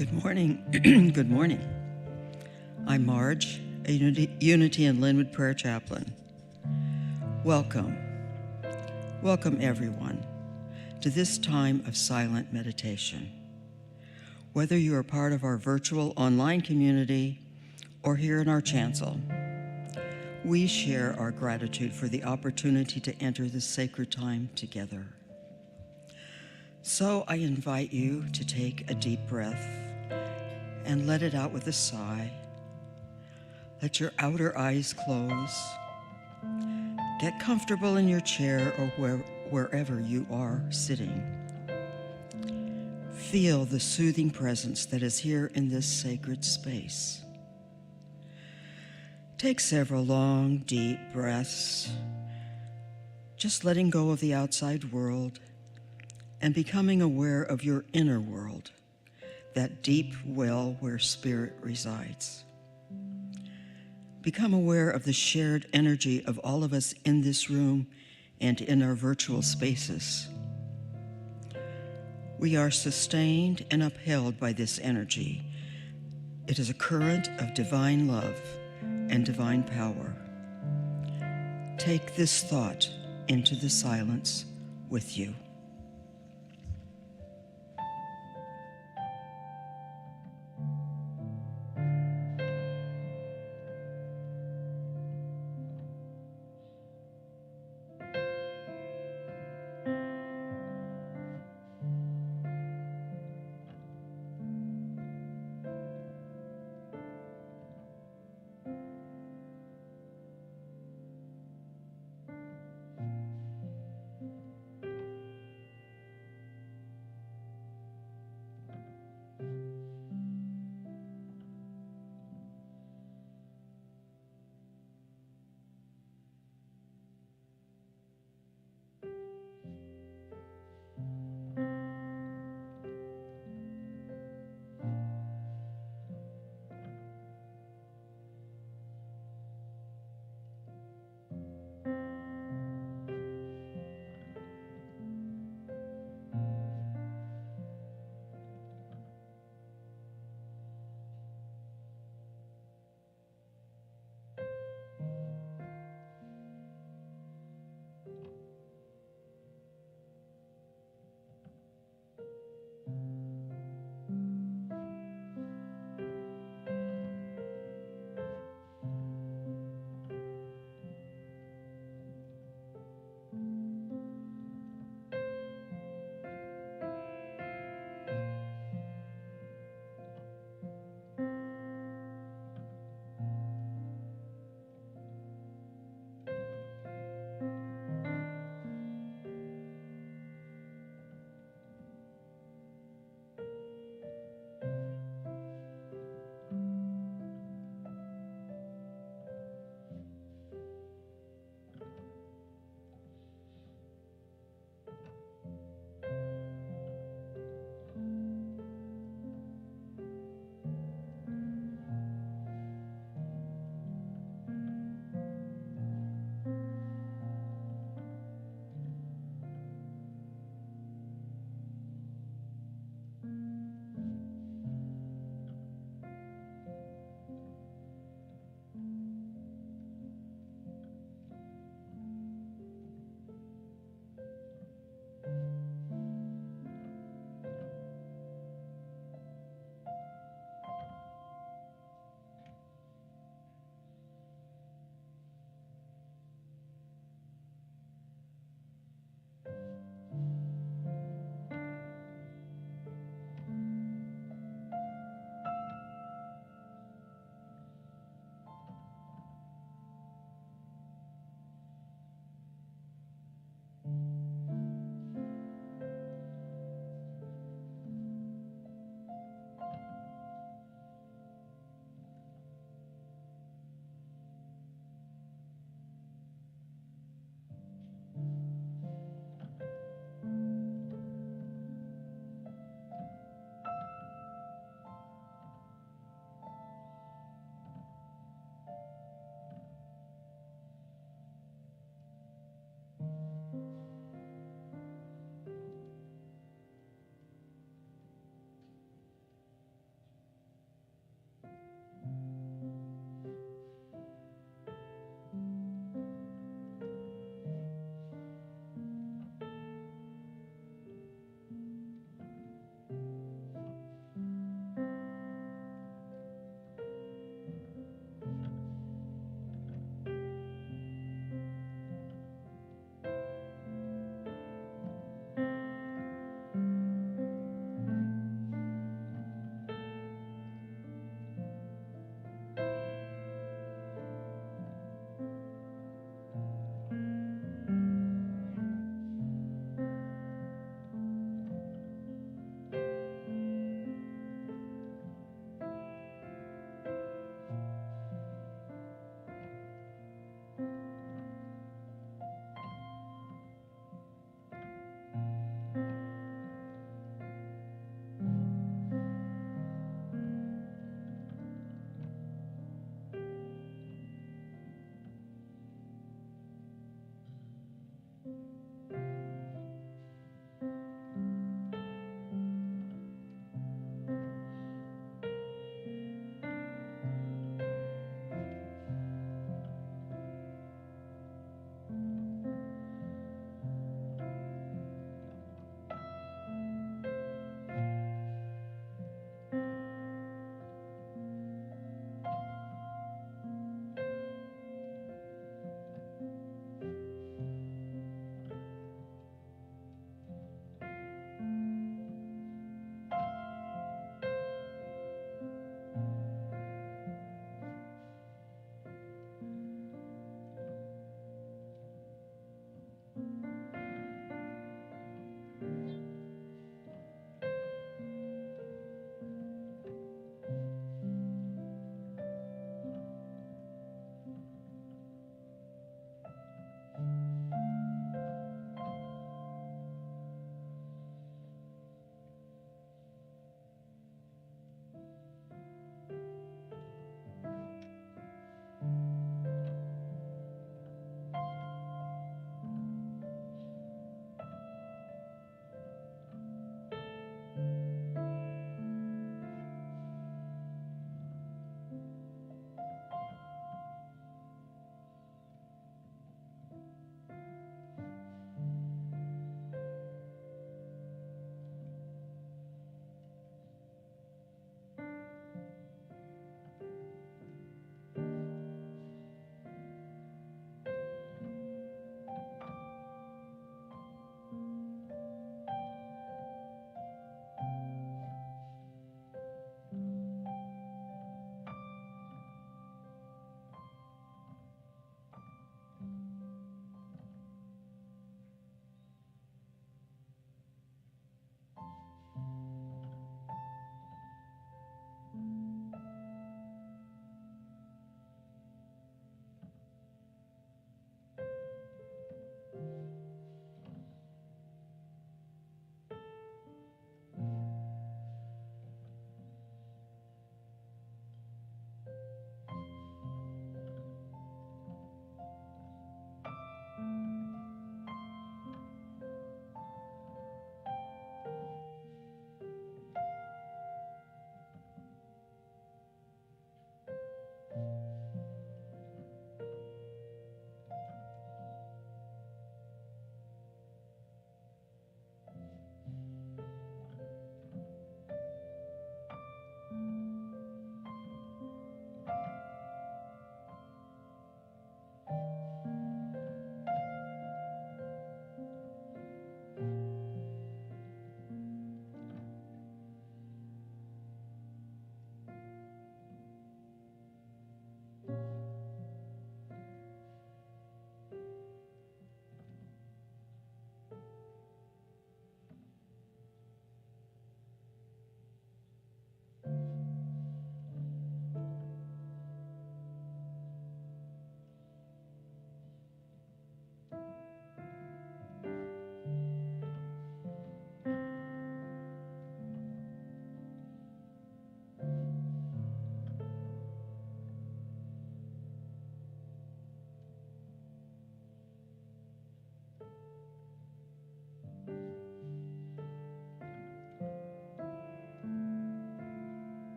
Good morning. Good morning. I'm Marge, a Unity in Lynnwood prayer chaplain. Welcome. Welcome, everyone, to this time of silent meditation. Whether you are part of our virtual online community or here in our chancel, we share our gratitude for the opportunity to enter this sacred time together. So I invite you to take a deep breath and let it out with a sigh. Let your outer eyes close. Get comfortable in your chair or wherever you are sitting. Feel the soothing presence that is here in this sacred space. Take several long, deep breaths, just letting go of the outside world and becoming aware of your inner world, that deep well where spirit resides. Become aware of the shared energy of all of us in this room and in our virtual spaces. We are sustained and upheld by this energy. It is a current of divine love and divine power. Take this thought into the silence with you.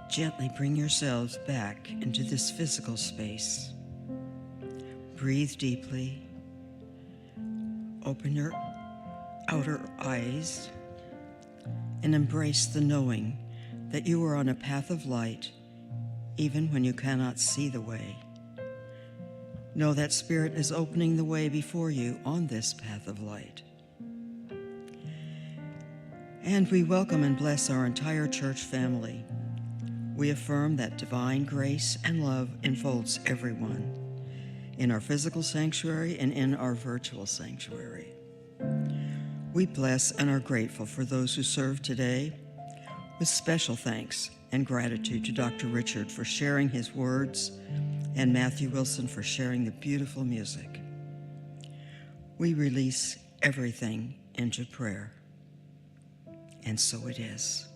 Gently bring yourselves back into this physical space. Breathe deeply. Open your outer eyes and embrace the knowing that you are on a path of light even when you cannot see the way. Know that Spirit is opening the way before you on this path of light. And we welcome and bless our entire church family. We affirm that divine grace and love enfolds everyone in our physical sanctuary and in our virtual sanctuary. We bless and are grateful for those who serve today, with special thanks and gratitude to Dr. Richard for sharing his words and Matthew Wilson for sharing the beautiful music. We release everything into prayer. And so it is.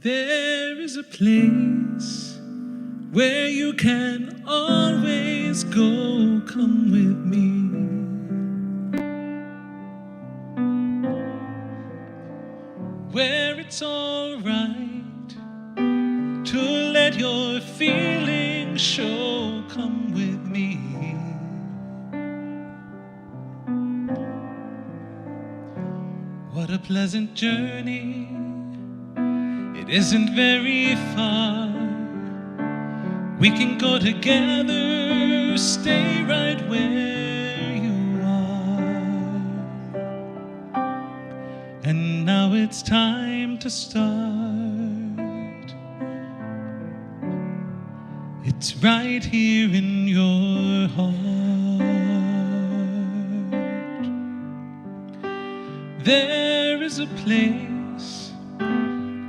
There is a place where you can always go. Come with me. Where it's all right to let your feelings show. Come with me. What a pleasant journey. It isn't very far. We can go together, stay right where you are. And now it's time to start. It's right here in your heart. There is a place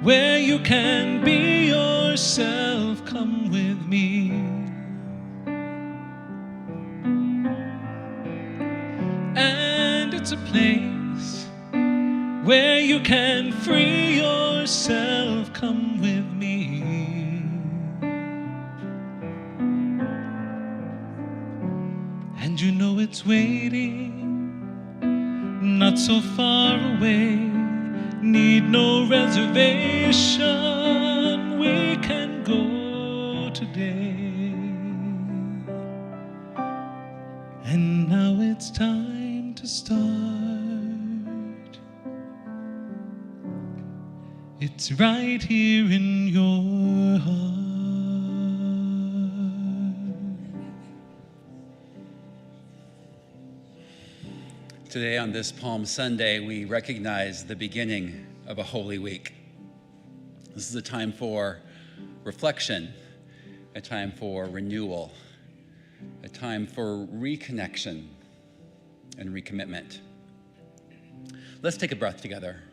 where you can be yourself. Come with me. And it's a place where you can free yourself. Come with me. And you know it's waiting, not so far away. Need no reservation, we can go today. And now it's time to start. It's right here in your heart. Today on this Palm Sunday, we recognize the beginning of a Holy Week. This is a time for reflection, a time for renewal, a time for reconnection and recommitment. Let's take a breath together.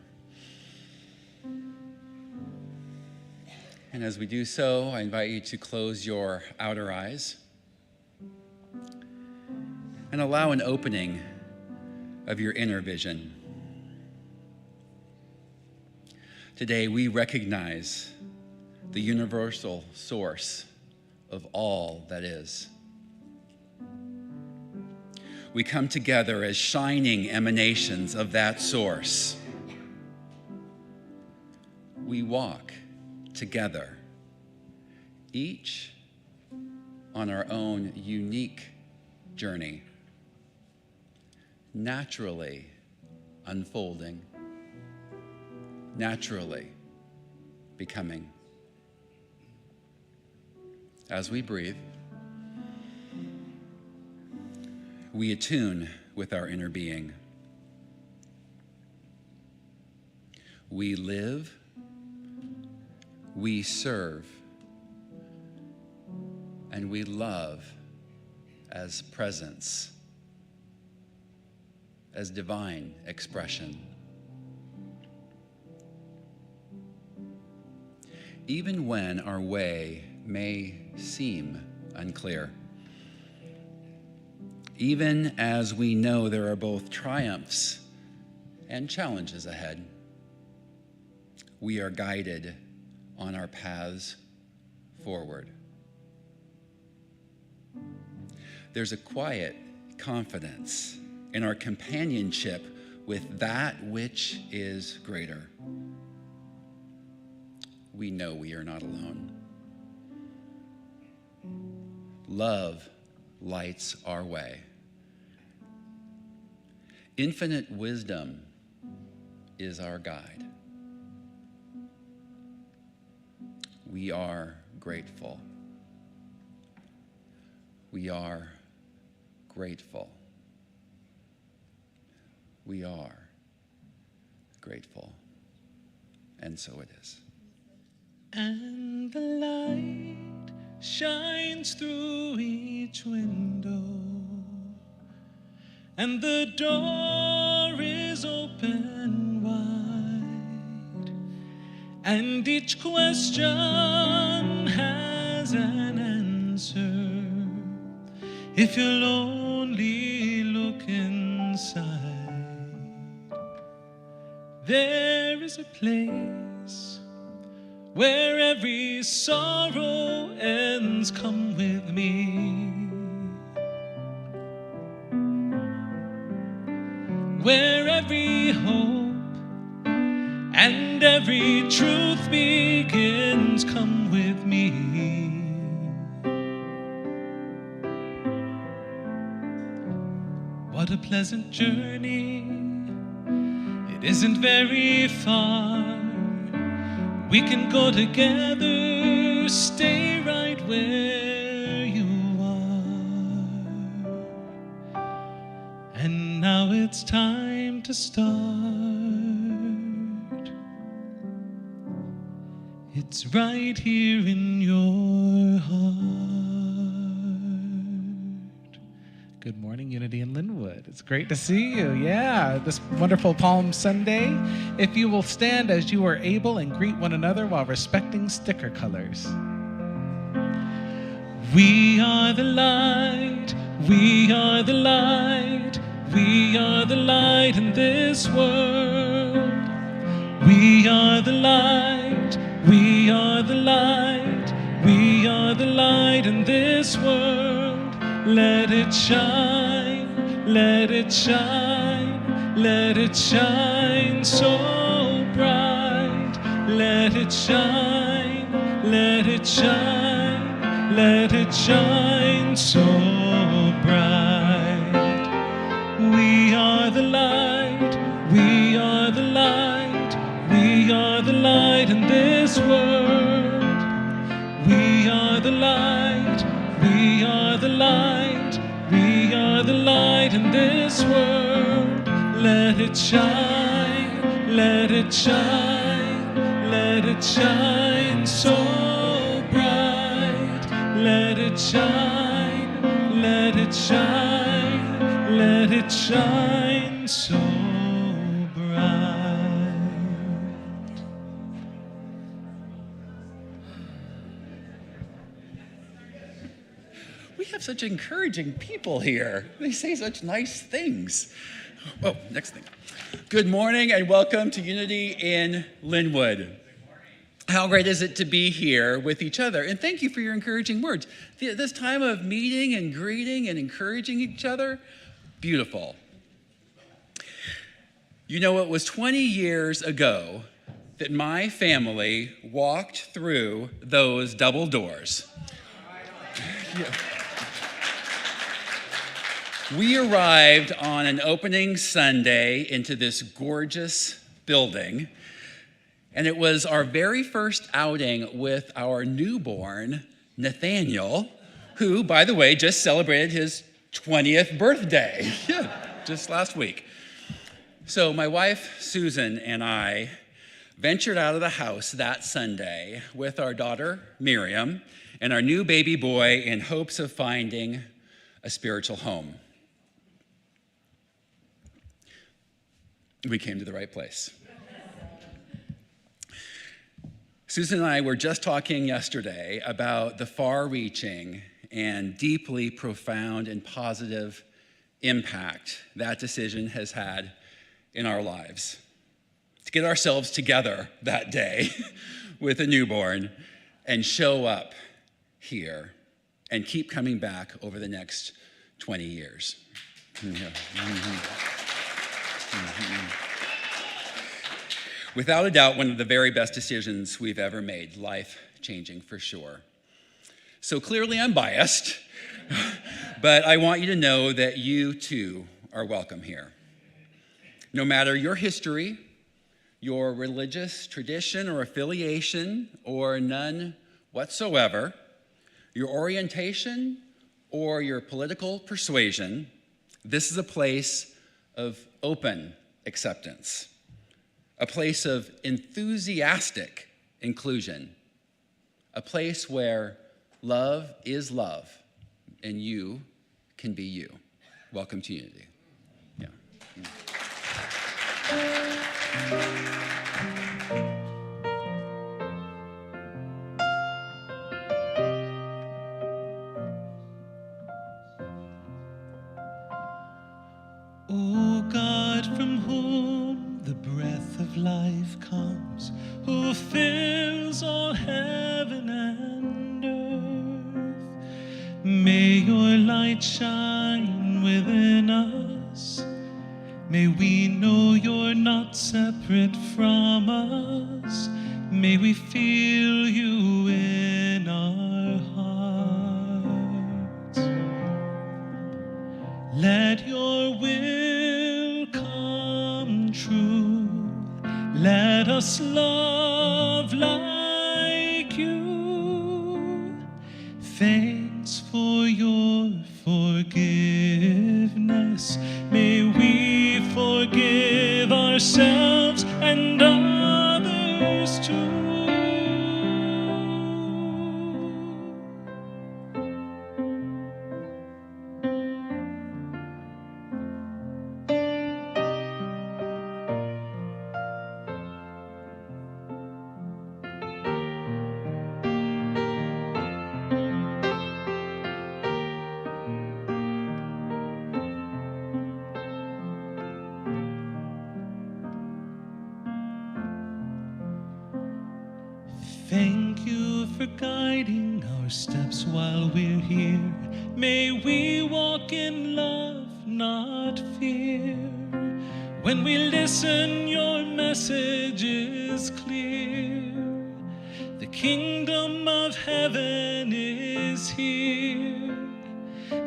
And as we do so, I invite you to close your outer eyes and allow an opening of your inner vision. Today, we recognize the universal source of all that is. We come together as shining emanations of that source. We walk together, each on our own unique journey, naturally unfolding, naturally becoming. As we breathe, we attune with our inner being. We live, we serve, and we love as presence, as divine expression. Even when our way may seem unclear, even as we know there are both triumphs and challenges ahead, we are guided on our paths forward. There's a quiet confidence in our companionship with that which is greater. We know we are not alone. Love lights our way. Infinite wisdom is our guide. We are grateful. We are grateful. We are grateful. And so it is. And the light shines through each window, and the door is open wide, and each question has an answer. If you'll only look inside, there is a place where every sorrow ends. Come with me. Where every hope and every truth begins. Come with me. What a pleasant journey. It isn't very far. We can go together, stay right where you are. And now it's time to start. It's right here in your heart. Good morning, Unity in Lynnwood. It's great to see you. Yeah, this wonderful Palm Sunday. If you will stand as you are able and greet one another while respecting sticker colors. We are the light, we are the light, we are the light in this world. We are the light, we are the light, we are the light in this world. Let it shine, let it shine, let it shine so bright. Let it shine, let it shine, let it shine so bright. We are the light, we are the light, we are the light in this world. We are the light, we are the light, we are the light in this world. Let it shine, let it shine, let it shine so bright. Let it shine, let it shine, let it shine so bright. We have such encouraging people here. They say such nice things. Oh, next thing. Good morning and welcome to Unity in Lynnwood. How great is it to be here with each other? And thank you for your encouraging words. This time of meeting and greeting and encouraging each other, beautiful. You know, it was 20 years ago that my family walked through those double doors. Yeah. We arrived on an opening Sunday into this gorgeous building, and it was our very first outing with our newborn, Nathaniel, who, by the way, just celebrated his 20th birthday, just last week. So my wife, Susan, and I ventured out of the house that Sunday with our daughter, Miriam, and our new baby boy in hopes of finding a spiritual home. We came to the right place. Susan and I were just talking yesterday about the far-reaching and deeply profound and positive impact that decision has had in our lives. To get ourselves together that day with a newborn and show up here and keep coming back over the next 20 years. Without a doubt, one of the very best decisions we've ever made, life-changing for sure. So clearly I'm biased, but I want you to know that you too are welcome here. No matter your history, your religious tradition or affiliation, or none whatsoever, your orientation or your political persuasion, this is a place of open acceptance, a place of enthusiastic inclusion, a place where love is love and you can be you. Welcome to Unity. Yeah. O God, from whom the breath of life comes, who fills all heaven and earth, may your light shine within us. May we know you're not separate from us. May we feel you in our hearts. Let your will come true. Let us love like you. Thanks for your forgiveness. May we forgive ourselves and others too. Thank you for guiding our steps while we're here. May we walk in love, not fear. When we listen, your message is clear. The kingdom of heaven is here.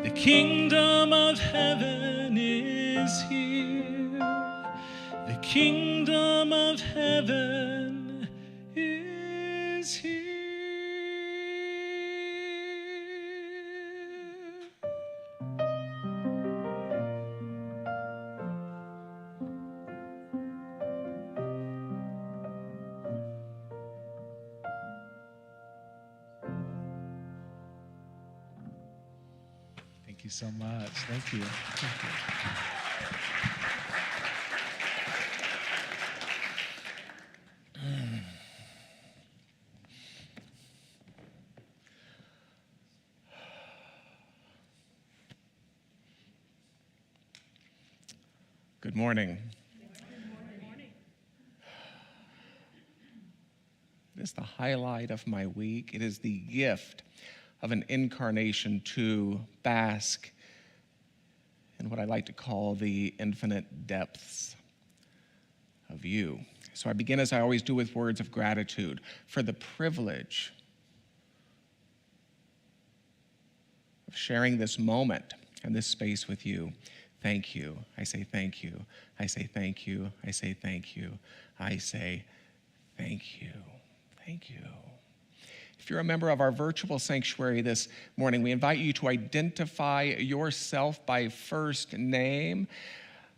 The kingdom of heaven is here. The kingdom of heaven is here. Thank you so much. Thank you. Thank you. Good morning. Good morning. It is the highlight of my week. It is the gift of an incarnation to bask in what I like to call the infinite depths of you. So I begin, as I always do, with words of gratitude for the privilege of sharing this moment and this space with you. Thank you. I say thank you. I say thank you. I say thank you. I say thank you. Thank you. If you're a member of our virtual sanctuary this morning, we invite you to identify yourself by first name.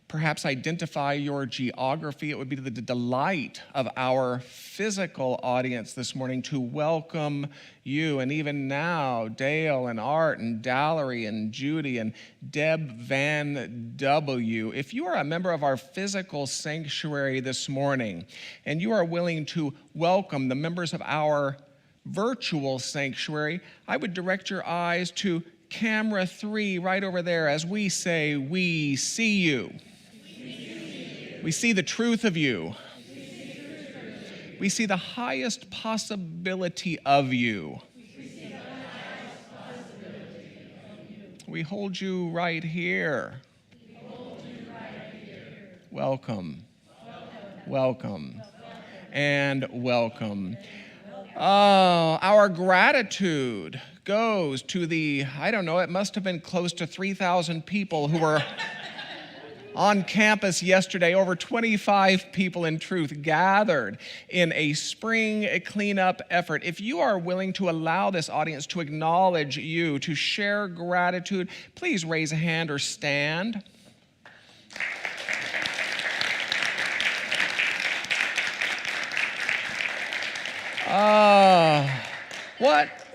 Perhaps identify your geography. It would be the delight of our physical audience this morning to welcome you. And even now, Dale and Art and Dallery and Judy and Deb Van W. If you are a member of our physical sanctuary this morning and you are willing to welcome the members of our virtual sanctuary, I would direct your eyes to camera 3 right over there as we say, we see you. We see the truth of you. We see the highest possibility of you. We hold you right here. Welcome. Welcome. And welcome. Our gratitude goes to the, it must have been close to 3,000 people who were on campus yesterday. Over 25 people in truth gathered in a spring cleanup effort. If you are willing to allow this audience to acknowledge you, to share gratitude, please raise a hand or stand.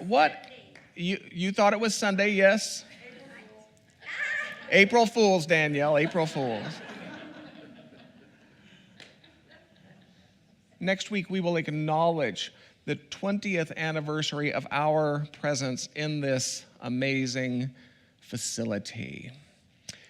What? You thought it was Sunday, yes? April Fools, Danielle, April Fools. Next week, we will acknowledge the 20th anniversary of our presence in this amazing facility.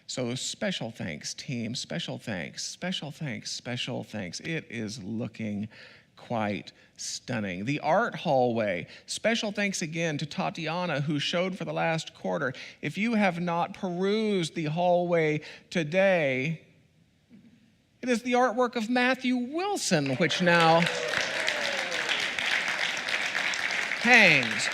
So special thanks, team, special thanks, special thanks, special thanks. It is looking quite stunning. The art hallway, special thanks again to Tatiana, who showed for the last quarter. If you have not perused the hallway today, it is the artwork of Matthew Wilson, which now hangs.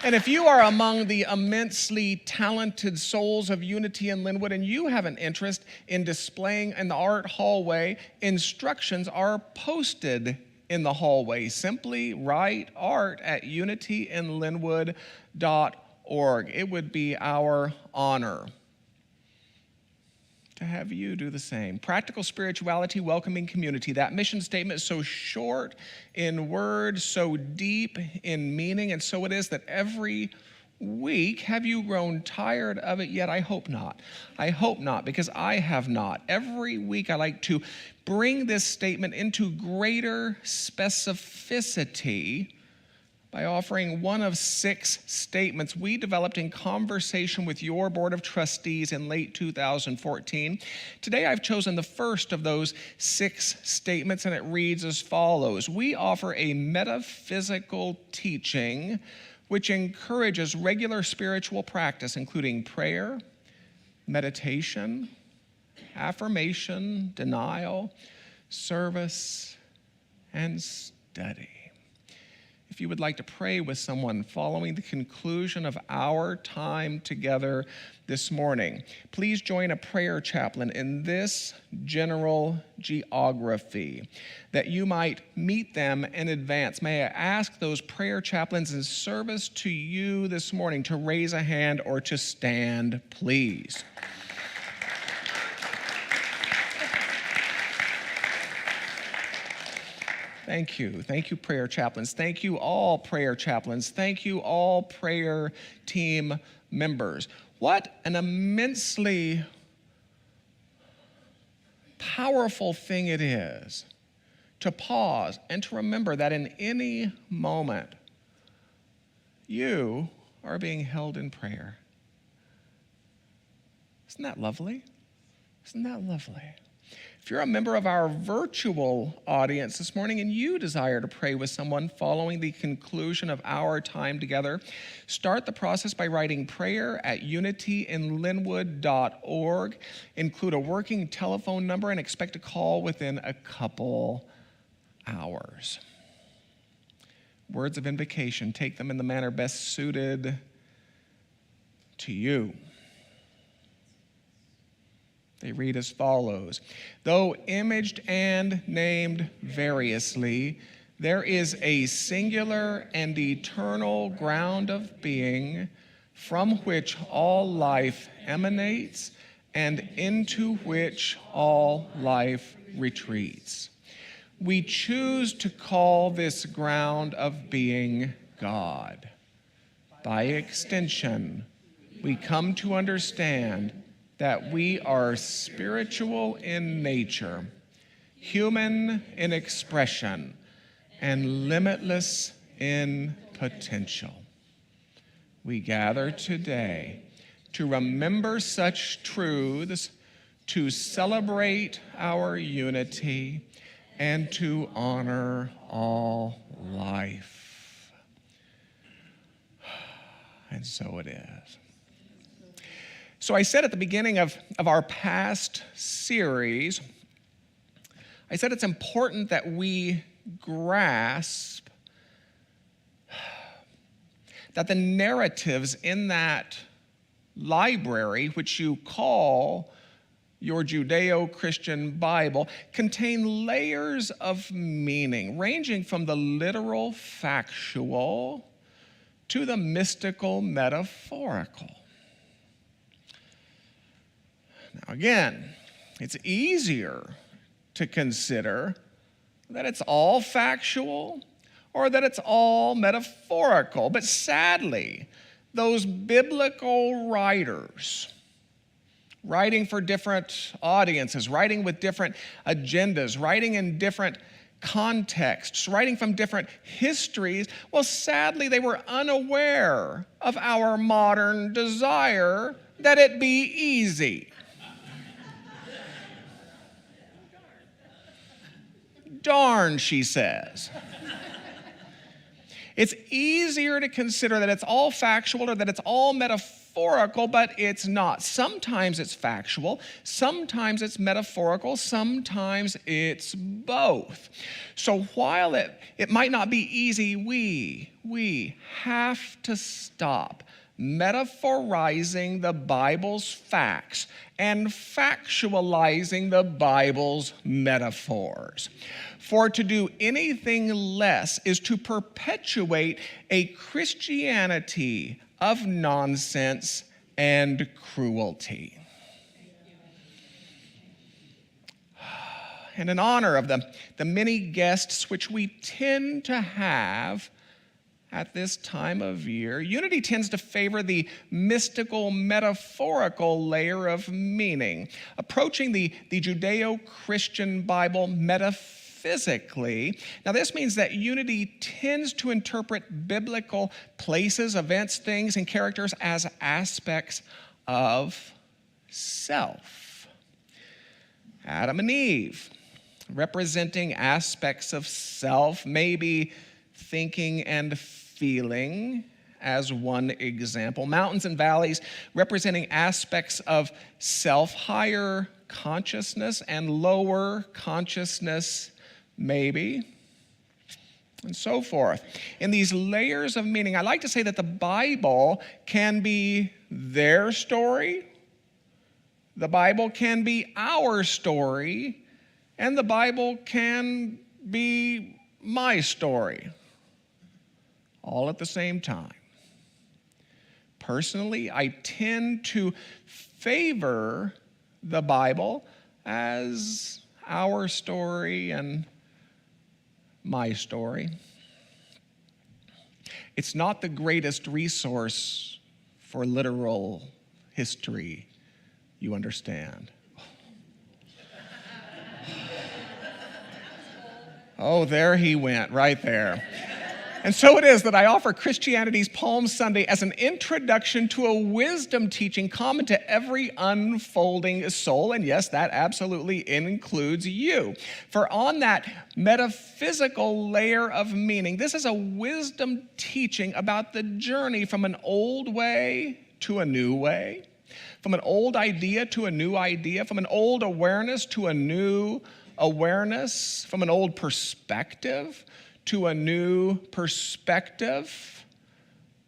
And if you are among the immensely talented souls of Unity in Lynnwood and you have an interest in displaying in the art hallway, instructions are posted in the hallway. Simply write art at unityinlynnwood.org. It would be our honor to have you do the same. Practical spirituality, welcoming community. That mission statement is so short in words, so deep in meaning, and so it is that every week, have you grown tired of it yet? I hope not. I hope not, because I have not. Every week I like to bring this statement into greater specificity by offering one of 6 statements we developed in conversation with your Board of Trustees in late 2014. Today I've chosen the first of those 6 statements, and it reads as follows. We offer a metaphysical teaching which encourages regular spiritual practice, including prayer, meditation, affirmation, denial, service, and study. If you would like to pray with someone following the conclusion of our time together this morning, please join a prayer chaplain in this general geography, that you might meet them in advance. May I ask those prayer chaplains in service to you this morning to raise a hand or to stand, please. Thank you. Thank you, prayer chaplains. Thank you, all prayer chaplains. Thank you, all prayer team members. What an immensely powerful thing it is to pause and to remember that in any moment, you are being held in prayer. Isn't that lovely? Isn't that lovely? If you're a member of our virtual audience this morning and you desire to pray with someone following the conclusion of our time together, start the process by writing prayer at unityinlynnwood.org. Include a working telephone number and expect a call within a couple hours. Words of invocation, take them in the manner best suited to you. They read as follows. Though imaged and named variously, there is a singular and eternal ground of being from which all life emanates and into which all life retreats. We choose to call this ground of being God. By extension, we come to understand that we are spiritual in nature, human in expression, and limitless in potential. We gather today to remember such truths, to celebrate our unity, and to honor all life. And so it is. So I said at the beginning of our past series, I said it's important that we grasp that the narratives in that library, which you call your Judeo-Christian Bible, contain layers of meaning, ranging from the literal factual to the mystical metaphorical. Now again, it's easier to consider that it's all factual or that it's all metaphorical. But sadly, those biblical writers, writing for different audiences, writing with different agendas, writing in different contexts, writing from different histories, well, sadly, they were unaware of our modern desire that it be easy. Darn, she says. It's easier to consider that it's all factual or that it's all metaphorical, but it's not. Sometimes it's factual, sometimes it's metaphorical, sometimes it's both. So while it might not be easy, we have to stop metaphorizing the Bible's facts and factualizing the Bible's metaphors. For to do anything less is to perpetuate a Christianity of nonsense and cruelty. And in honor of the many guests which we tend to have at this time of year, Unity tends to favor the mystical, metaphorical layer of meaning, approaching the Judeo-Christian Bible metaphorically metaphysically. Now, this means that unity tends to interpret biblical places, events, things, and characters as aspects of self. Adam and Eve, representing aspects of self, maybe thinking and feeling as one example. Mountains and valleys representing aspects of self, higher consciousness and lower consciousness, maybe, and so forth. In these layers of meaning, I like to say that the Bible can be their story, the Bible can be our story, and the Bible can be my story, all at the same time. Personally, I tend to favor the Bible as our story and my story. It's not the greatest resource for literal history, you understand. Oh, there he went, right there. And so it is that I offer Christianity's Palm Sunday as an introduction to a wisdom teaching common to every unfolding soul. And yes, that absolutely includes you. For on that metaphysical layer of meaning, this is a wisdom teaching about the journey from an old way to a new way, from an old idea to a new idea, from an old awareness to a new awareness, from an old perspective to a new perspective,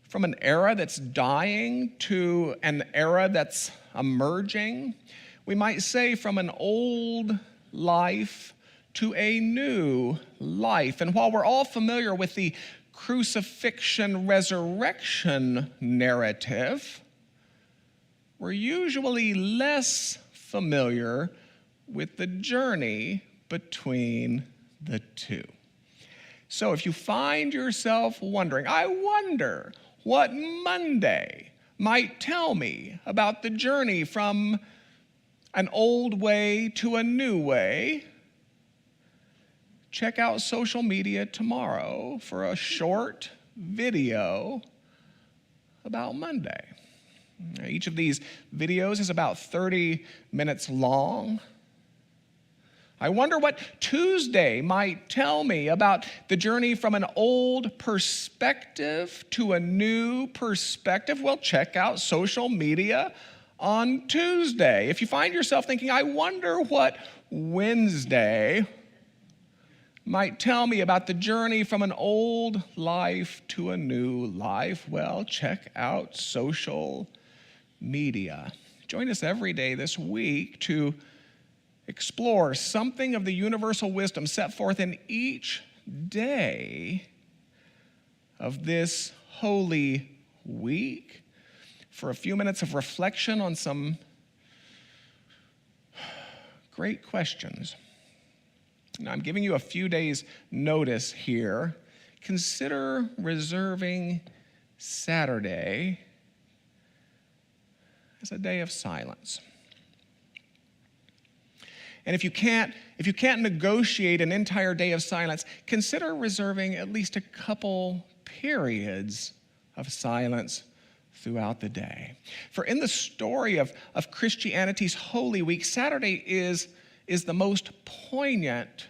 from an era that's dying to an era that's emerging. We might say from an old life to a new life. And while we're all familiar with the crucifixion resurrection narrative, we're usually less familiar with the journey between the two. So if you find yourself wondering, I wonder what Monday might tell me about the journey from an old way to a new way, check out social media tomorrow for a short video about Monday. Each of these videos is about 30 minutes long. I wonder what Tuesday might tell me about the journey from an old perspective to a new perspective. Well, check out social media on Tuesday. If you find yourself thinking, I wonder what Wednesday might tell me about the journey from an old life to a new life, well, check out social media. Join us every day this week to explore something of the universal wisdom set forth in each day of this Holy Week for a few minutes of reflection on some great questions. Now, I'm giving you a few days' notice here. Consider reserving Saturday as a day of silence. And if you can't negotiate an entire day of silence, consider reserving at least a couple periods of silence throughout the day. For in the story of Christianity's Holy Week, Saturday is the most poignant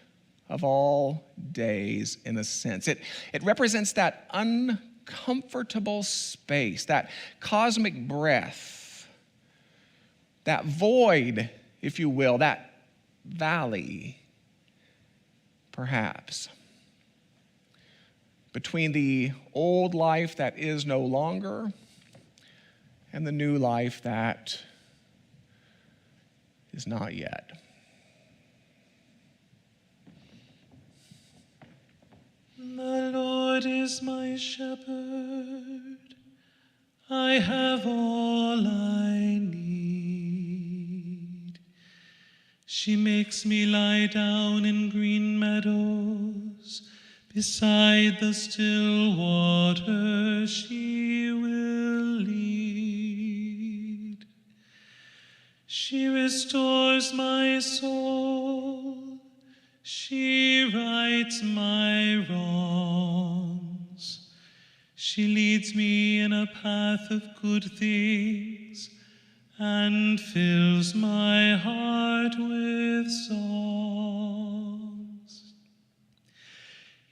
of all days in a sense. It represents that uncomfortable space, that cosmic breath, that void, if you will, that valley, perhaps, between the old life that is no longer and the new life that is not yet. The Lord is my shepherd, I have all I need. She makes me lie down in green meadows, beside the still water she will lead. She restores my soul. She She rights my wrongs. She leads me in a path of good things and fills my heart with songs.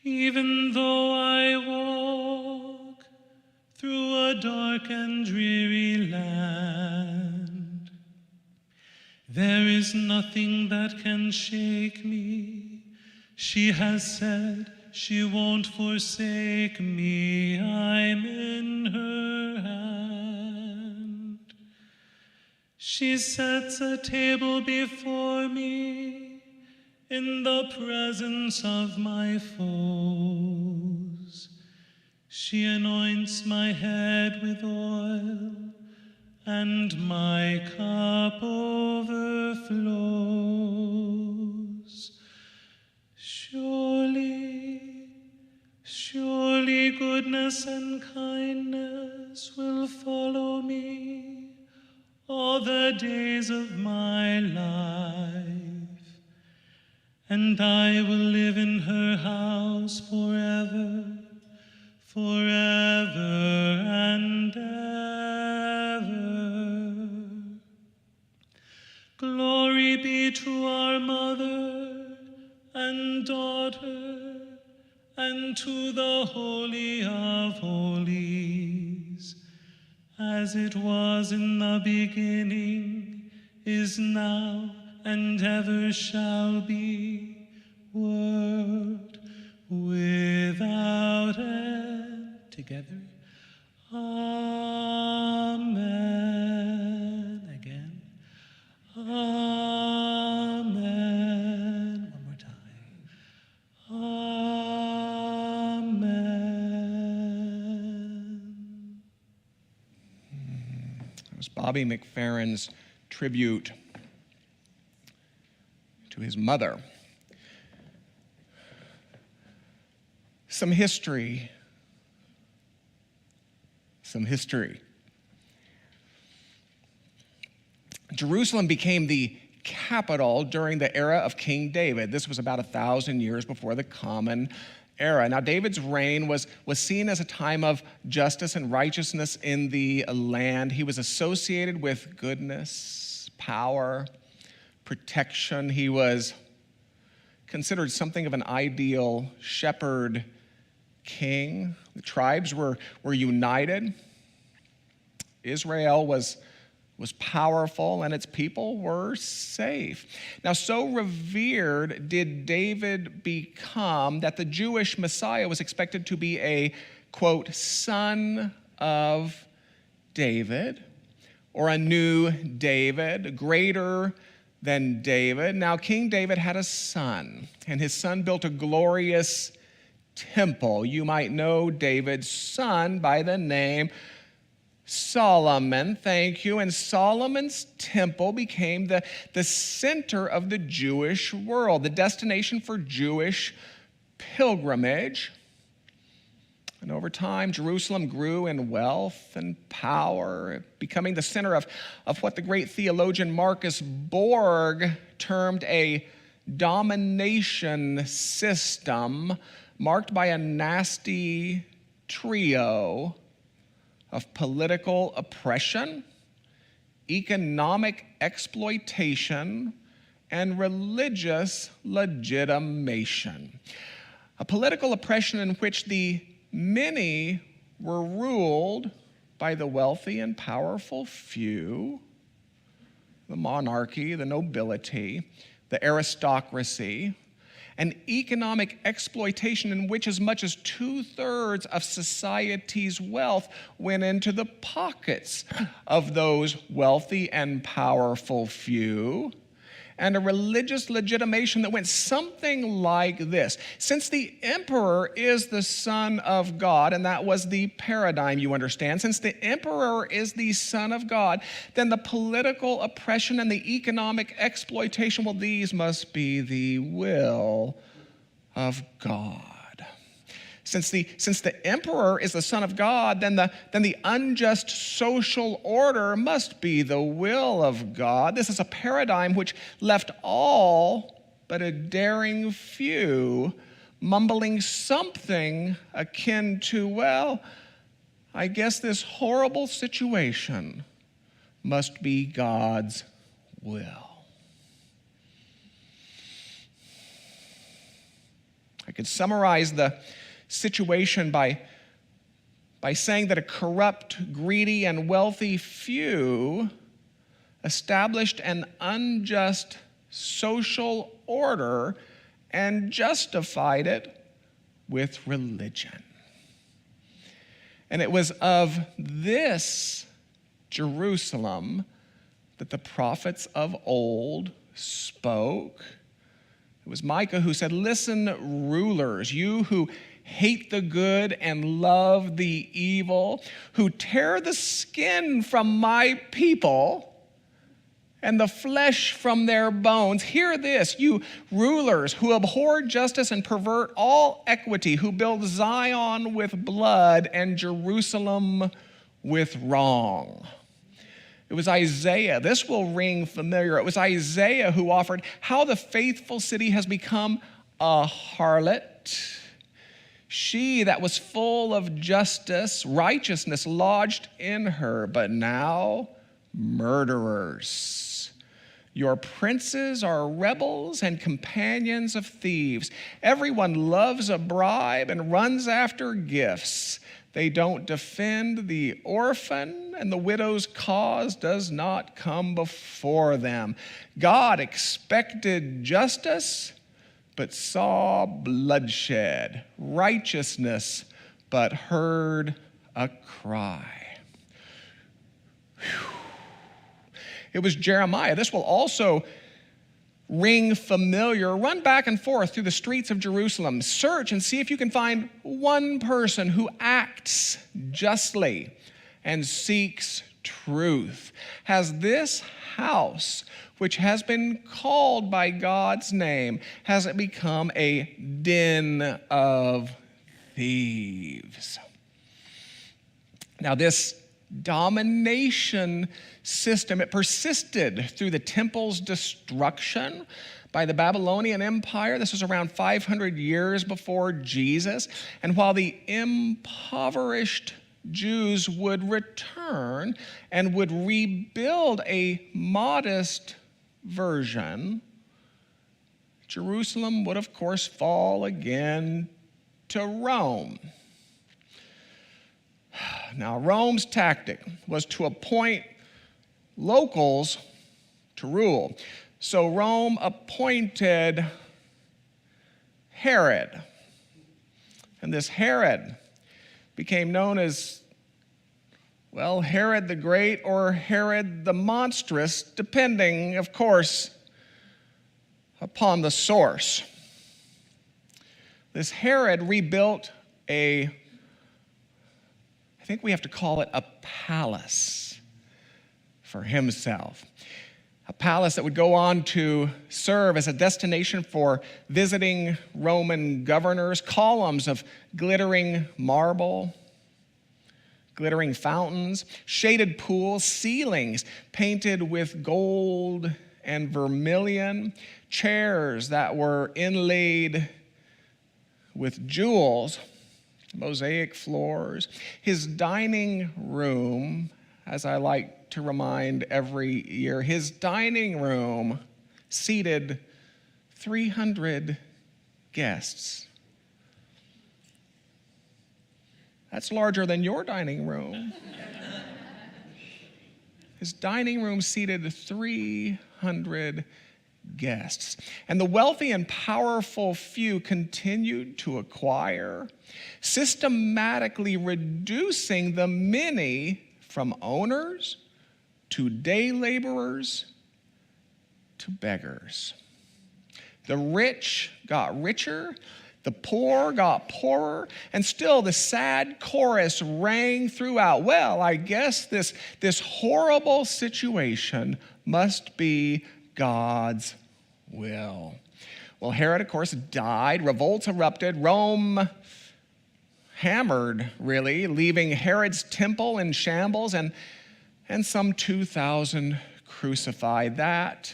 Even though I walk through a dark and dreary land, there is nothing that can shake me. She has said she won't forsake me. I'm in her hand. She sets a table before me in the presence of my foes. She anoints my head with oil, and my cup overflows. Surely, surely goodness and kindness will follow me all the days of my life, and I will live in her house forever, forever and ever. Glory be to our Mother and Daughter, and to the Holy of Holies, as it was in the beginning, is now, and ever shall be, world without end. Together. Amen. Again. Amen. One more time. Amen. It was Bobby McFerrin's tribute to his mother. Some history. Jerusalem became the capital during the era of King David. This was about 1,000 years before the Common Era. Now, David's reign was seen as a time of justice and righteousness in the land. He was associated with goodness, power, protection. He was considered something of an ideal shepherd king. The tribes were united. Israel was powerful, and its people were safe. Now, so revered did David become that the Jewish Messiah was expected to be a, quote, son of David, or a new David, greater than David. Now, King David had a son, and his son built a glorious temple. You might know David's son by the name Solomon, thank you. And Solomon's temple became the center of the Jewish world, the destination for Jewish pilgrimage. And over time, Jerusalem grew in wealth and power, becoming the center of what the great theologian Marcus Borg termed a domination system marked by a nasty trio of political oppression, economic exploitation, and religious legitimation. A political oppression in which the many were ruled by the wealthy and powerful few, the monarchy, the nobility, the aristocracy, an economic exploitation in which as much as 2/3 of society's wealth went into the pockets of those wealthy and powerful few, and a religious legitimation that went something like this. Since the emperor is the Son of God, and that was the paradigm, you understand, since the emperor is the Son of God, then the political oppression and the economic exploitation, well, these must be the will of God. Since the emperor is the Son of God, then the unjust social order must be the will of God. This is a paradigm which left all but a daring few, mumbling something akin to, well, I guess this horrible situation must be God's will. I could summarize the situation by saying that a corrupt, greedy, and wealthy few established an unjust social order and justified it with religion. And it was of this Jerusalem that the prophets of old spoke. It was Micah who said, "Listen, rulers, you who hate the good and love the evil, who tear the skin from my people and the flesh from their bones. Hear this, you rulers who abhor justice and pervert all equity, who build Zion with blood and Jerusalem with wrong." It was Isaiah. This will ring familiar. It was Isaiah who offered how the faithful city has become a harlot. She that was full of justice, righteousness lodged in her, but now murderers. Your princes are rebels and companions of thieves. Everyone loves a bribe and runs after gifts. They don't defend the orphan, and the widow's cause does not come before them. God expected justice, but saw bloodshed, righteousness, but heard a cry. Whew. It was Jeremiah. This will also ring familiar. Run back and forth through the streets of Jerusalem. Search and see if you can find one person who acts justly and seeks truth. Has this house, which has been called by God's name, has it become a den of thieves? Now, this domination system, it persisted through the temple's destruction by the Babylonian Empire. This was around 500 years before Jesus. And while the impoverished Jews would return and would rebuild a modest version, Jerusalem would, of course, fall again to Rome. Now, Rome's tactic was to appoint locals to rule. So Rome appointed Herod. And this Herod became known as, well, Herod the Great or Herod the Monstrous, depending, of course, upon the source. This Herod rebuilt I think we have to call it a palace for himself. A palace that would go on to serve as a destination for visiting Roman governors, columns of glittering marble, glittering fountains, shaded pools, ceilings painted with gold and vermilion, chairs that were inlaid with jewels, mosaic floors. His dining room, as I like to remind every year, his dining room seated 300 guests. That's larger than your dining room. His dining room seated 300 guests. And the wealthy and powerful few continued to acquire, systematically reducing the many from owners to day laborers to beggars. The rich got richer, the poor got poorer, and still the sad chorus rang throughout. Well, I guess this horrible situation must be God's will. Well, Herod, of course, died. Revolts erupted. Rome hammered, really, leaving Herod's temple in shambles and some 2,000 crucified. That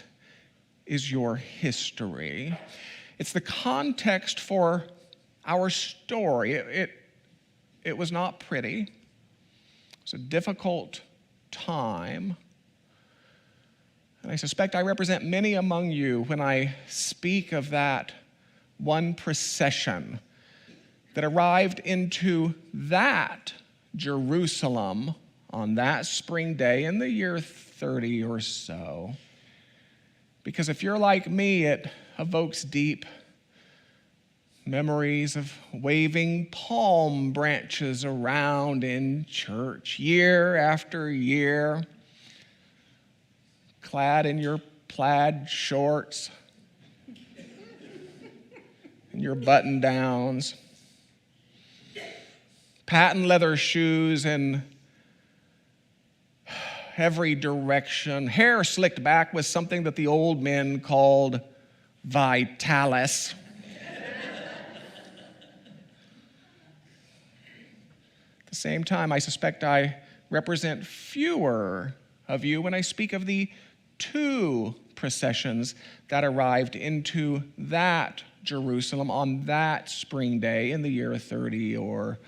is your history. It's the context for our story. It was not pretty. It was a difficult time. And I suspect I represent many among you when I speak of that one procession that arrived into that Jerusalem on that spring day in the year 30 or so. Because if you're like me, it evokes deep memories of waving palm branches around in church year after year, clad in your plaid shorts and your button-downs, patent leather shoes in every direction, hair slicked back with something that the old men called Vitalis. At the same time, I suspect I represent fewer of you when I speak of the two processions that arrived into that Jerusalem on that spring day in the year 30 or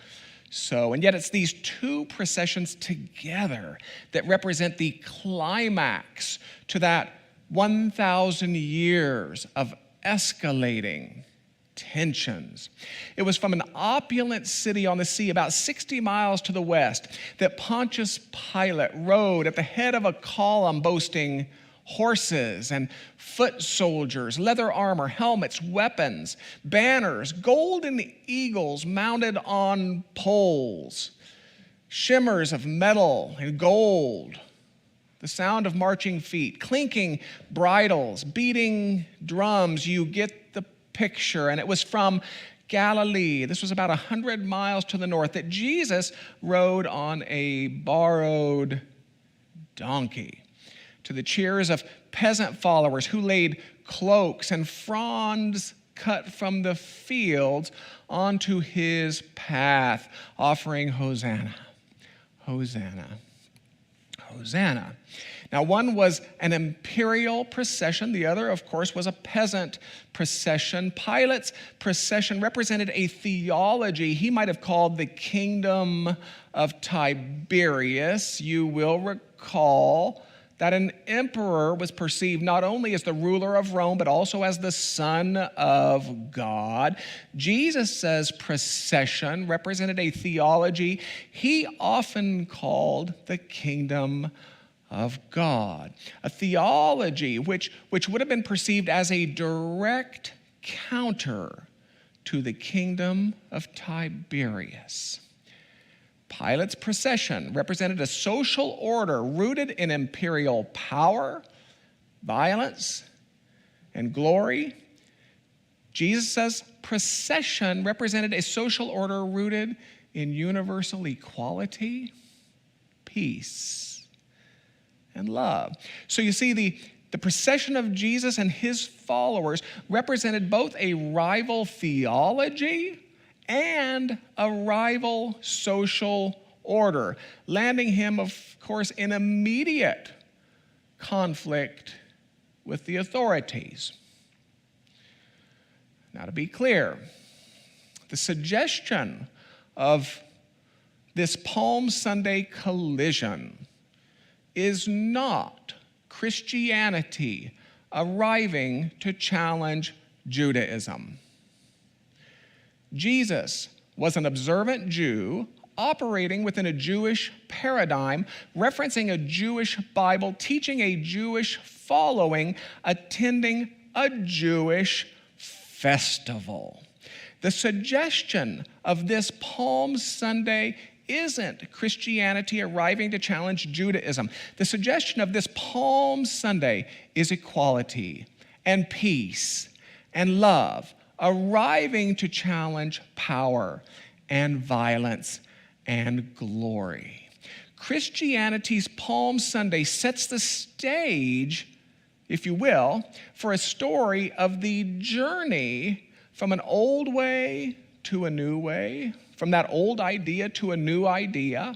so. And yet it's these two processions together that represent the climax to that 1,000 years of escalating tensions. It was from an opulent city on the sea about 60 miles to the west that Pontius Pilate rode at the head of a column boasting horses and foot soldiers, leather armor, helmets, weapons, banners, golden eagles mounted on poles, shimmers of metal and gold, the sound of marching feet, clinking bridles, beating drums. You get the picture. And it was from Galilee, this was about 100 miles to the north, that Jesus rode on a borrowed donkey, to the cheers of peasant followers who laid cloaks and fronds cut from the fields onto his path, offering Hosanna, Hosanna, Hosanna. Now, one was an imperial procession. The other, of course, was a peasant procession. Pilate's procession represented a theology he might have called the kingdom of Tiberius. You will recall that an emperor was perceived not only as the ruler of Rome, but also as the Son of God. Jesus' procession represented a theology he often called the kingdom of God, a theology which would have been perceived as a direct counter to the kingdom of Tiberius. Pilate's procession represented a social order rooted in imperial power, violence, and glory. Jesus' procession represented a social order rooted in universal equality, peace, and love. So you see, the procession of Jesus and his followers represented both a rival theology and a rival social order, landing him, of course, in immediate conflict with the authorities. Now, to be clear, the suggestion of this Palm Sunday collision is not Christianity arriving to challenge Judaism. Jesus was an observant Jew operating within a Jewish paradigm, referencing a Jewish Bible, teaching a Jewish following, attending a Jewish festival. The suggestion of this Palm Sunday isn't Christianity arriving to challenge Judaism. The suggestion of this Palm Sunday is equality and peace and love, arriving to challenge power and violence and glory. Christianity's Palm Sunday sets the stage, if you will, for a story of the journey from an old way to a new way, from that old idea to a new idea,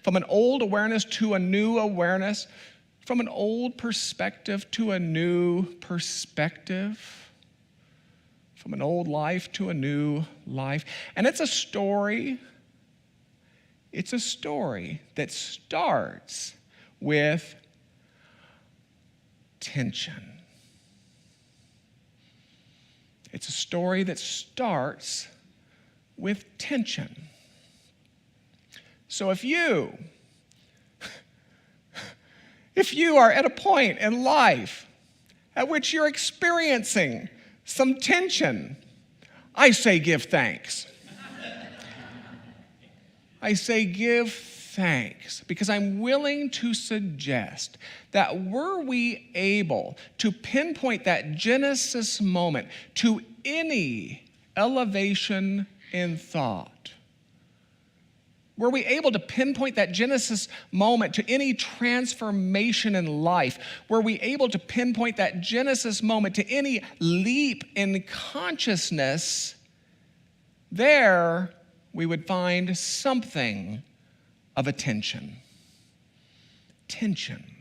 from an old awareness to a new awareness, from an old perspective to a new perspective, from an old life to a new life. And it's a story that starts with tension. It's a story that starts with tension. So if you are at a point in life at which you're experiencing some tension, I say give thanks. I say give thanks because I'm willing to suggest that were we able to pinpoint that Genesis moment to any elevation in thought, were we able to pinpoint that Genesis moment to any transformation in life, were we able to pinpoint that Genesis moment to any leap in consciousness, there we would find something of a tension. Tension.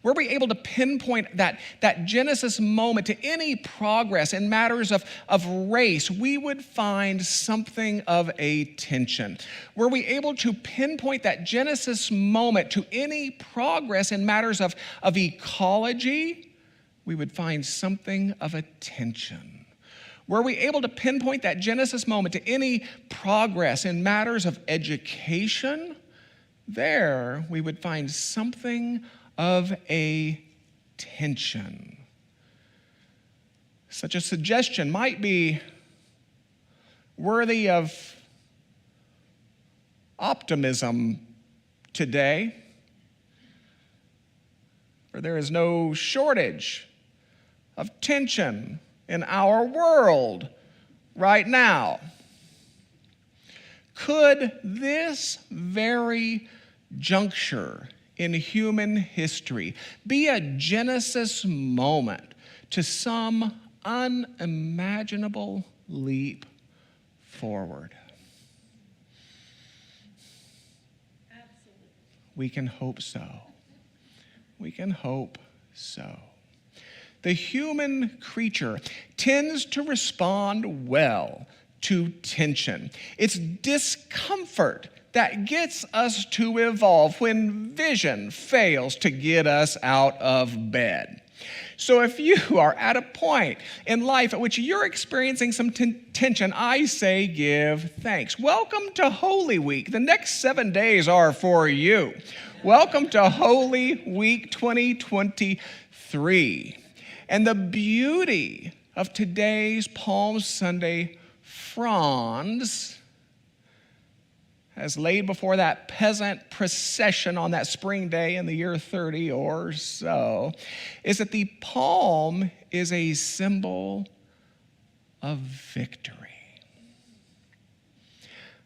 Were we able to pinpoint that Genesis moment to any progress in matters of race, we would find something of a tension. Were we able to pinpoint that Genesis moment to any progress in matters of ecology, we would find something of a tension. Were we able to pinpoint that Genesis moment to any progress in matters of education, there we would find something of a tension. Such a suggestion might be worthy of optimism today, for there is no shortage of tension in our world right now. Could this very juncture in human history be a Genesis moment to some unimaginable leap forward? Absolutely. We can hope so. We can hope so. The human creature tends to respond well to tension. It's discomfort that gets us to evolve when vision fails to get us out of bed. So if you are at a point in life at which you're experiencing some tension, I say give thanks. Welcome to Holy Week. The next 7 days are for you. Welcome to Holy Week 2023. And the beauty of today's Palm Sunday fronds, as laid before that peasant procession on that spring day in the year 30 or so, is that the palm is a symbol of victory.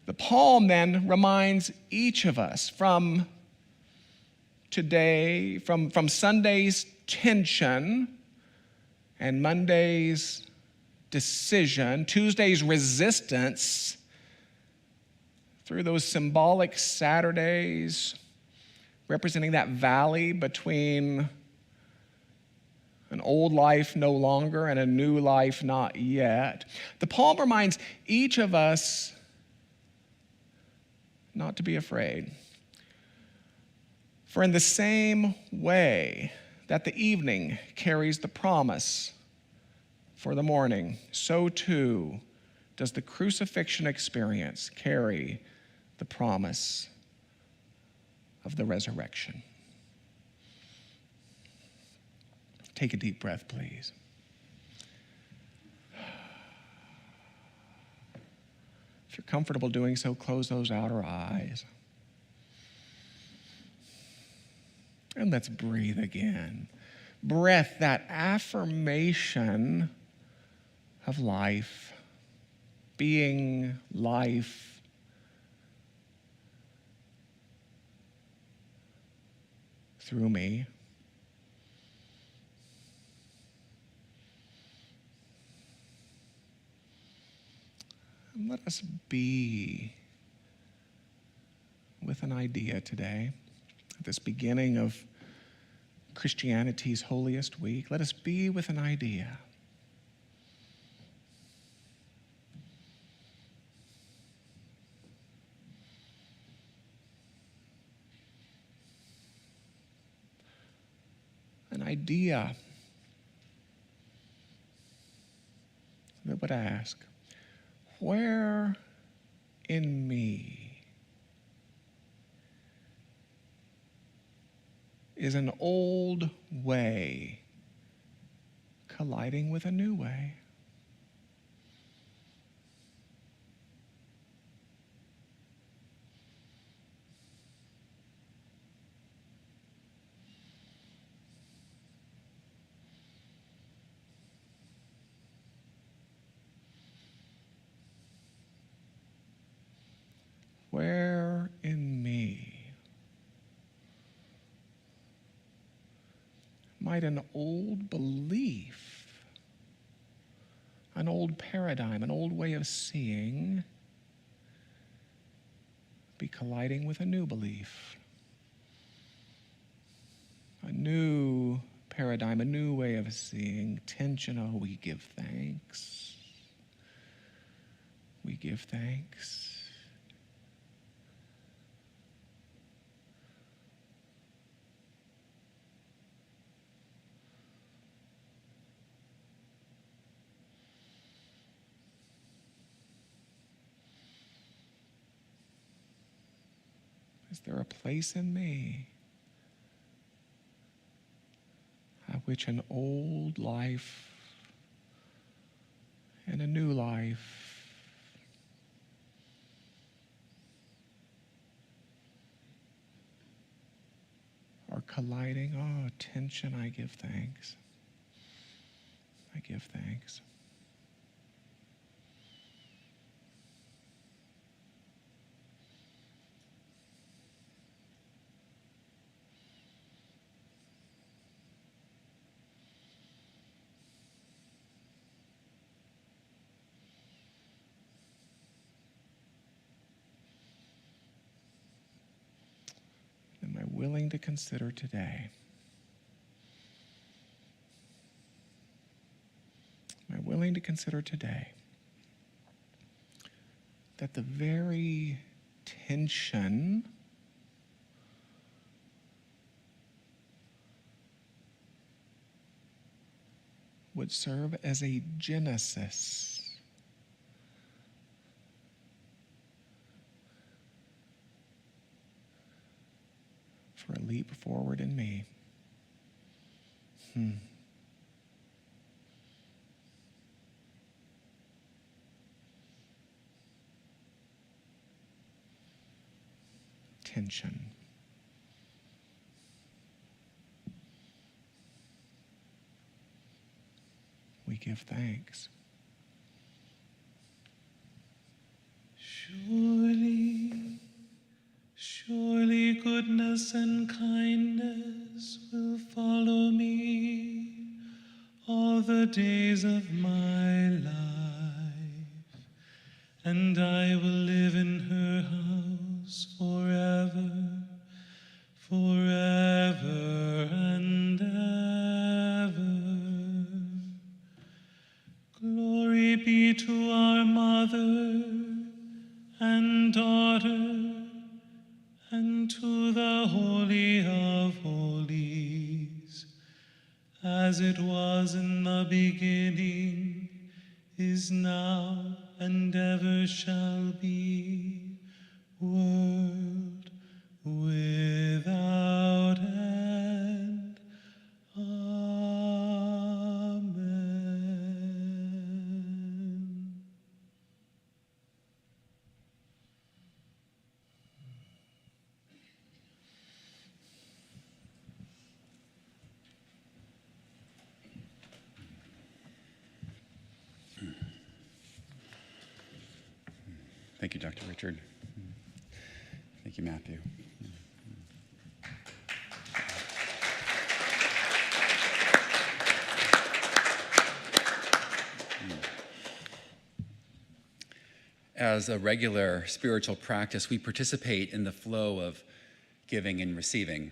The palm then reminds each of us from today, from Sunday's tension and Monday's decision, Tuesday's resistance, through those symbolic Saturdays representing that valley between an old life no longer and a new life not yet. The palm reminds each of us not to be afraid. For in the same way that the evening carries the promise for the morning, so too does the crucifixion experience carry the promise of the resurrection. Take a deep breath, please. If you're comfortable doing so, close those outer eyes. And let's breathe again. Breath, that affirmation of life, being life. Through me. And let us be with an idea today, at this beginning of Christianity's holiest week, let us be with an idea. An idea that would ask, where in me is an old way colliding with a new way? Where in me might an old belief, an old paradigm, an old way of seeing be colliding with a new belief, a new paradigm, a new way of seeing? Tension, oh, we give thanks. We give thanks. Is there a place in me at which an old life and a new life are colliding? Oh, tension, I give thanks. I give thanks. Am I willing to consider today? Am I willing to consider today that the very tension would serve as a genesis for a leap forward in me? Tension. We give thanks. Surely, surely goodness and kindness will follow me all the days of my life, and I will live in her house forever, forever and ever. Glory be to our Mother and Daughter, and to the Holy of Holies, as it was in the beginning, is now, and ever shall be, world without end. Amen. Thank you, Dr. Richard. Thank you, Matthew. As a regular spiritual practice, we participate in the flow of giving and receiving.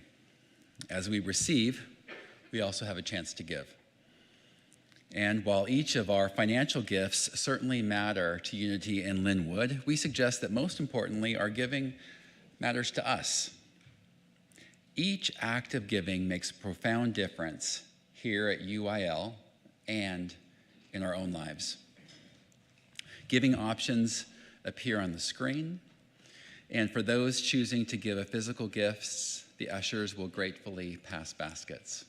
As we receive, we also have a chance to give. And while each of our financial gifts certainly matter to Unity in Lynnwood, we suggest that most importantly, our giving matters to us. Each act of giving makes a profound difference here at UIL and in our own lives. Giving options appear on the screen, and for those choosing to give a physical gifts, the ushers will gratefully pass baskets.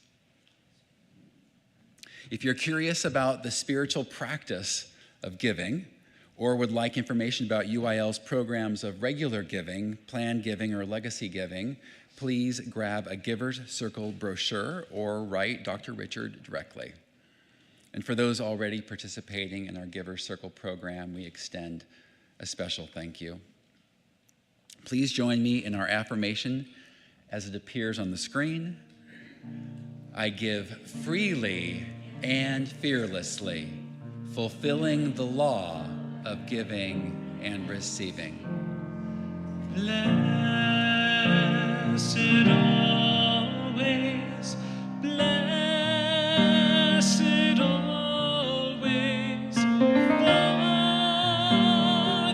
If you're curious about the spiritual practice of giving, or would like information about UIL's programs of regular giving, planned giving, or legacy giving, please grab a Giver's Circle brochure or write Dr. Richard directly. And for those already participating in our Giver's Circle program, we extend a special thank you. Please join me in our affirmation as it appears on the screen. I give freely and fearlessly, fulfilling the law of giving and receiving. Blessed always, blessed always, for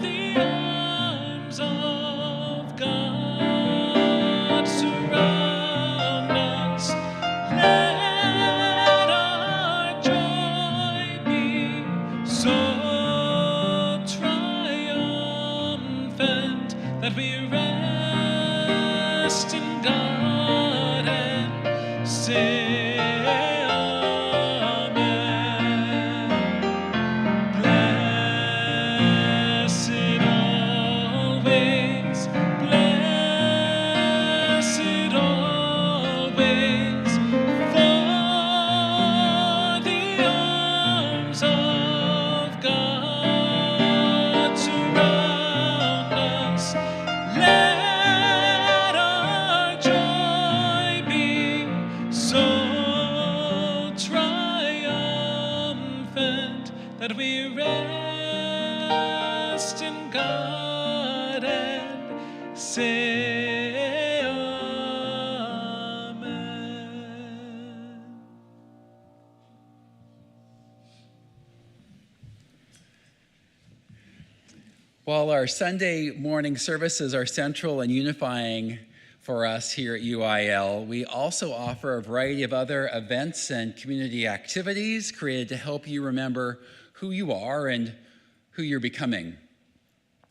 the arms of God surround us. Let our joy be so triumphant that we rest in God and say amen. Blessed always, blessed always, for the arms of God surround us. Let our joy be so triumphant that we rest in God and say amen. While our Sunday morning services are central and unifying for us here at UIL, we also offer a variety of other events and community activities created to help you remember who you are and who you're becoming.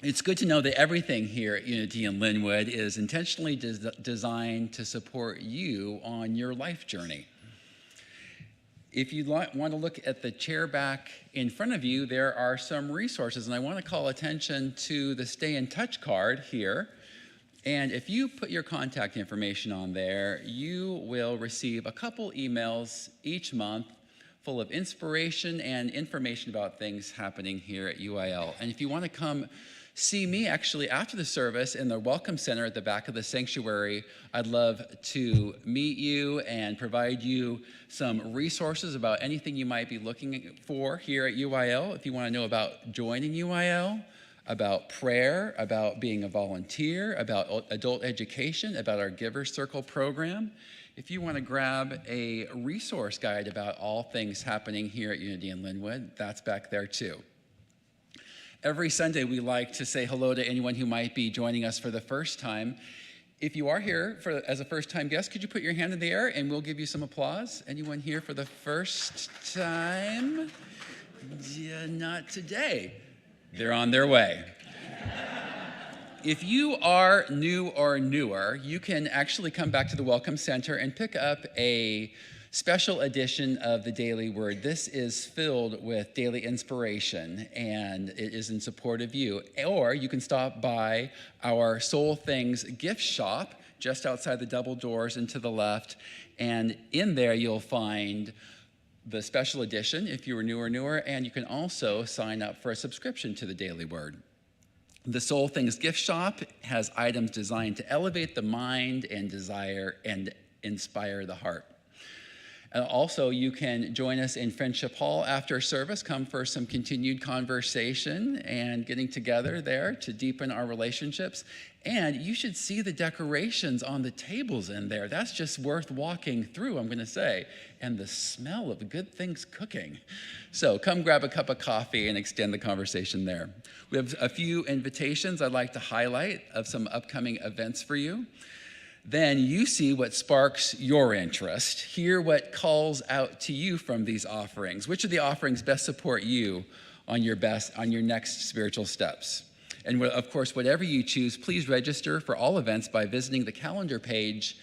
It's good to know that everything here at Unity in Lynnwood is intentionally designed to support you on your life journey. If you want to look at the chair back in front of you, there are some resources, and I want to call attention to the Stay in Touch card here. And if you put your contact information on there, you will receive a couple emails each month full of inspiration and information about things happening here at UIL. And if you want to come see me actually after the service in the Welcome Center at the back of the sanctuary, I'd love to meet you and provide you some resources about anything you might be looking for here at UIL. If you want to know about joining UIL, about prayer, about being a volunteer, about adult education, about our Giver's Circle program. If you want to grab a resource guide about all things happening here at Unity in Lynnwood, that's back there too. Every Sunday, we like to say hello to anyone who might be joining us for the first time. If you are here as a first-time guest, could you put your hand in the air and we'll give you some applause? Anyone here for the first time? Yeah, not today. They're on their way. If you are new or newer, you can actually come back to the Welcome Center and pick up a special edition of the Daily Word. This is filled with daily inspiration, and it is in support of you. Or you can stop by our Soul Things gift shop just outside the double doors and to the left, and in there you'll find the special edition if you were new or newer, and you can also sign up for a subscription to the Daily Word. The Soul Things gift shop has items designed to elevate the mind and desire and inspire the heart. Also, you can join us in Friendship Hall after service. Come for some continued conversation and getting together there to deepen our relationships. And you should see the decorations on the tables in there. That's just worth walking through, I'm going to say. And the smell of good things cooking. So come grab a cup of coffee and extend the conversation there. We have a few invitations I'd like to highlight of some upcoming events for you. Then you see what sparks your interest, hear what calls out to you from these offerings. Which of the offerings best support you on your next spiritual steps? And of course, whatever you choose, please register for all events by visiting the calendar page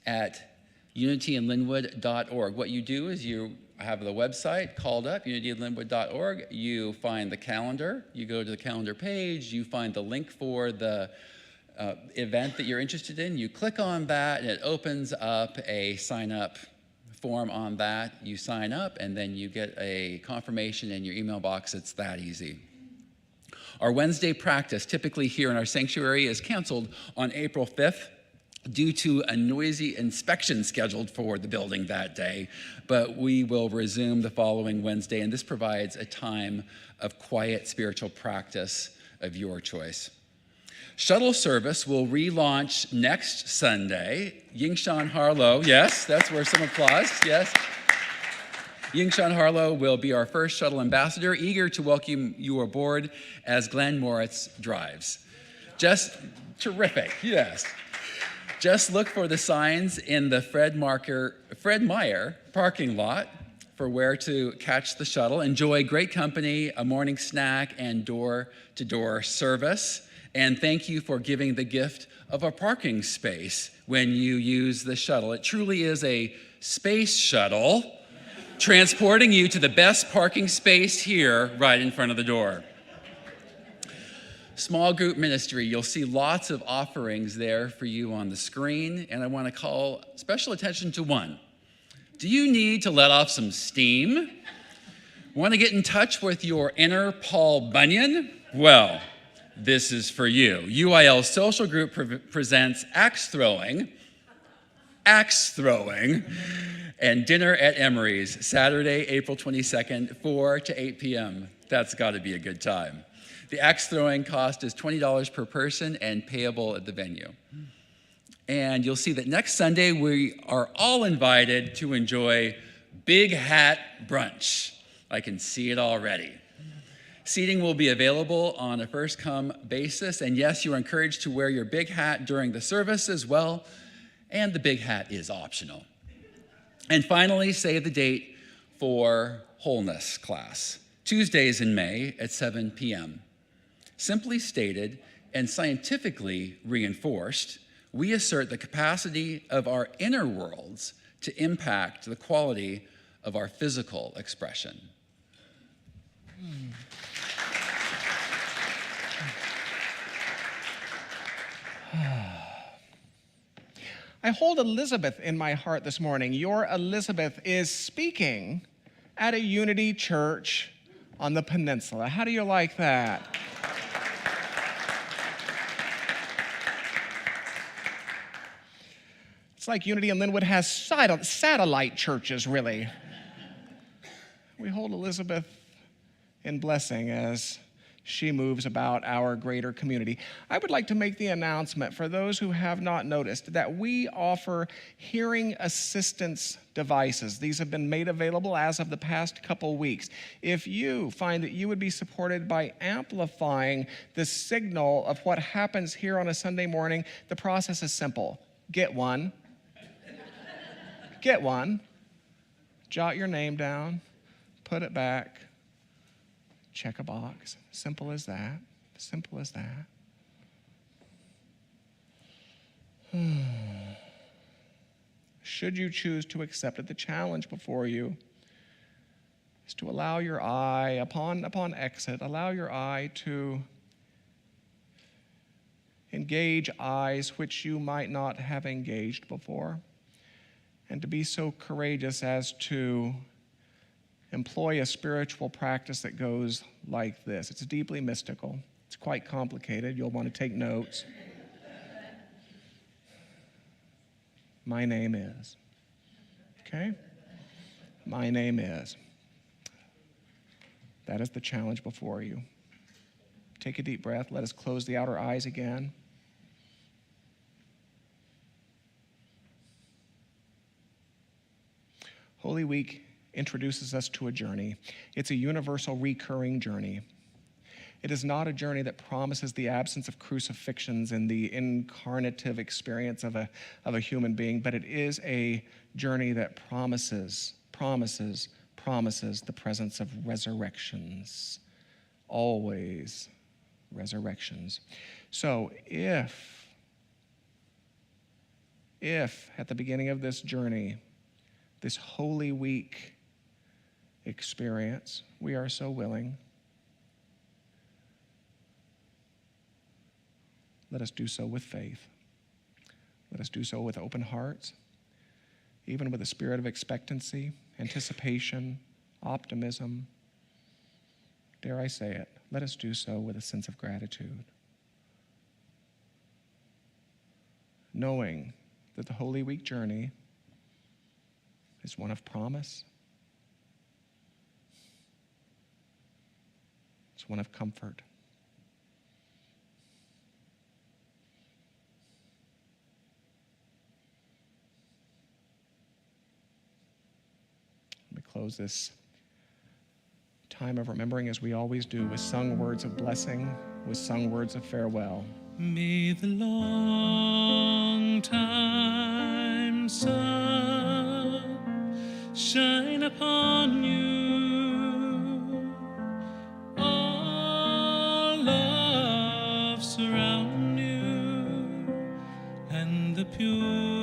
at unityinlynnwood.org. What you do is you have the website called up, unityinlynnwood.org. You find the calendar, you go to the calendar page, you find the link for the event that you're interested in, you click on that, and it opens up a sign-up form on that. You sign up, and then you get a confirmation in your email box. It's that easy. Our Wednesday practice, typically here in our sanctuary, is canceled on April 5th due to a noisy inspection scheduled for the building that day, but we will resume the following Wednesday, and this provides a time of quiet spiritual practice of your choice. Shuttle service will relaunch next Sunday. Yingshan Harlow, yes, that's where some applause, yes. Yingshan Harlow will be our first shuttle ambassador, eager to welcome you aboard as Glenn Moritz drives. Just terrific, yes. Just look for the signs in the Fred Meyer parking lot for where to catch the shuttle. Enjoy great company, a morning snack, and door-to-door service. And thank you for giving the gift of a parking space when you use the shuttle. It truly is a space shuttle transporting you to the best parking space here right in front of the door. Small group ministry, you'll see lots of offerings there for you on the screen, and I want to call special attention to one. Do you need to let off some steam? Want to get in touch with your inner Paul Bunyan? Well, this is for you. UIL Social Group presents axe throwing, and dinner at Emery's, Saturday, April 22nd, 4 to 8 p.m. That's got to be a good time. The axe throwing cost is $20 per person and payable at the venue. And you'll see that next Sunday we are all invited to enjoy Big Hat Brunch. I can see it already. Seating will be available on a first-come basis, and yes, you are encouraged to wear your big hat during the service as well, and the big hat is optional. And finally, save the date for Wholeness class, Tuesdays in May at 7 p.m. Simply stated and scientifically reinforced, we assert the capacity of our inner worlds to impact the quality of our physical expression. I hold Elizabeth in my heart this morning. Your Elizabeth is speaking at a Unity church on the peninsula. How do you like that? It's like Unity in Lynnwood has satellite churches, really. We hold Elizabeth in blessing as she moves about our greater community. I would like to make the announcement for those who have not noticed that we offer hearing assistance devices. These have been made available as of the past couple weeks. If you find that you would be supported by amplifying the signal of what happens here on a Sunday morning, the process is simple. Get one. Get one. Jot your name down. Put it back. Check a box. Simple as that. Simple as that. Should you choose to accept it, the challenge before you is to allow your eye, upon exit, allow your eye to engage eyes which you might not have engaged before, and to be so courageous as to employ a spiritual practice that goes like this. It's deeply mystical. It's quite complicated. You'll want to take notes. My name is. Okay? My name is. That is the challenge before you. Take a deep breath. Let us close the outer eyes again. Holy Week introduces us to a journey. It's a universal, recurring journey. It is not a journey that promises the absence of crucifixions and the incarnative experience of a human being, but it is a journey that promises the presence of resurrections. Always resurrections. So if at the beginning of this journey, this Holy Week experience, we are so willing, let us do so with faith. Let us do so with open hearts, even with a spirit of expectancy, anticipation, optimism. Dare I say it, let us do so with a sense of gratitude. Knowing that the Holy Week journey is one of promise. It's one of comfort. Let me close this time of remembering, as we always do, with sung words of blessing, with sung words of farewell. May the long time sun shine upon you, all love surround you, and the pure